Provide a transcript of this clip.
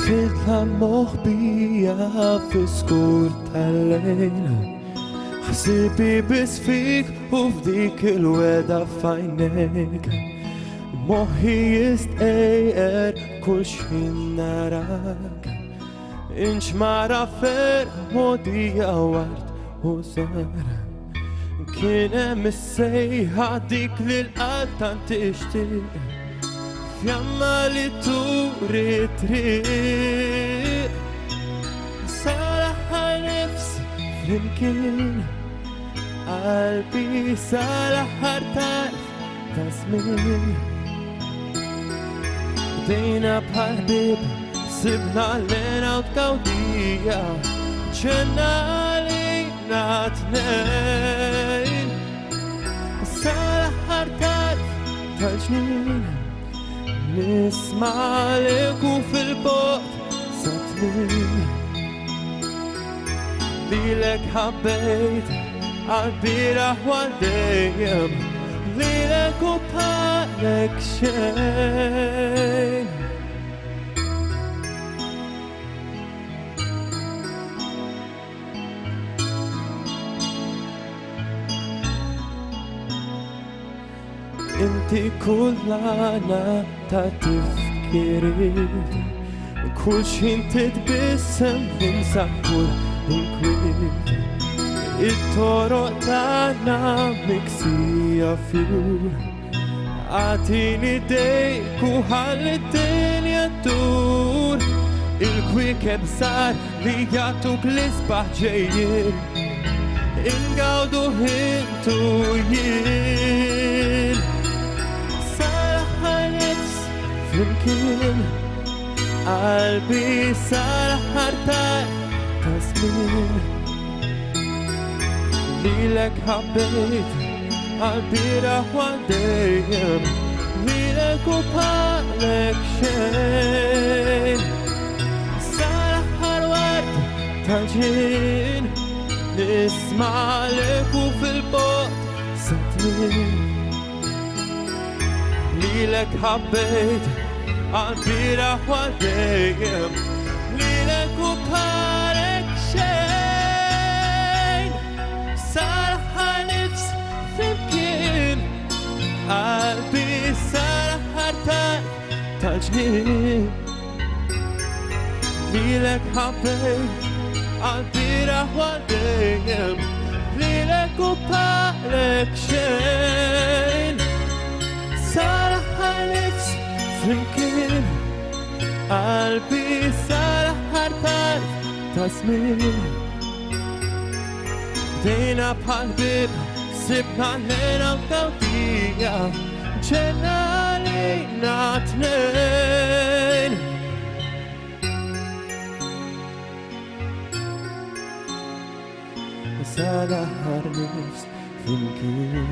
titla moħbija fis-skur tal-lejl. Ħsibi bis fik u f'dik il-weda f'għajnejk. Moħħi jistqejjer kull xin narak. Inxmara fer modija ward u zar. Kien hemm is-sejħa dik li l-qalb tant tixtieq. Fjamma li turi triq. Sal-aħħar nifsi flimkien. Qalbi sal-aħħar tarf ta' żmien. Bdejna bħal ħbieb, sibna l-lena u tkawdija. ċenna lejna tnejn. Sal-aħħar tarf tal-ġnien. Nisma' leku fil-bot sa tmiem. Lilek ħabbejt għal-biraħ u għal-dejjem. Lilek u bħalek xejn. Inti kullana ta' tifkiriet. Kull xin titbissem ninsa kull inkwiet. Il-toroq tagħna miksija fjur. Għatini dejk u ħalli d-dinja ddur. Il-kwikeb sar li jagħtuk l-isbaħ ġejjin. Ingawdu intu jien. Sal-aħħar nifsi flimkien. Qalbi sal-aħħar tarf ta' żmien. Lilek ħabbejt għal-biraħ u għal-dejjem. Lilek u bħalek xejn. Sal-aħħar ward tal-ġien. Nisma' leku fil-bot sa tmiem. Lilek ħabbejt għal-biraħ u għal-dejjem. Lilek u bħalek xejn. Sal-aħħar nifsi flimkien. Qalbi sal-aħħar tarf tal-ġnien. Lilek ħabbejt għal-biraħ u għal-dejjem. Lilek u bħalek xejn. Sal-aħħar nifsi flimkien. Qalbi sal-aħħar tarf ta' żmien. Bdejna bħal ħbieb, sibna l-lena u tkawdija. ċenna lejna tnejn. Sal-aħħar nifsi flimkien.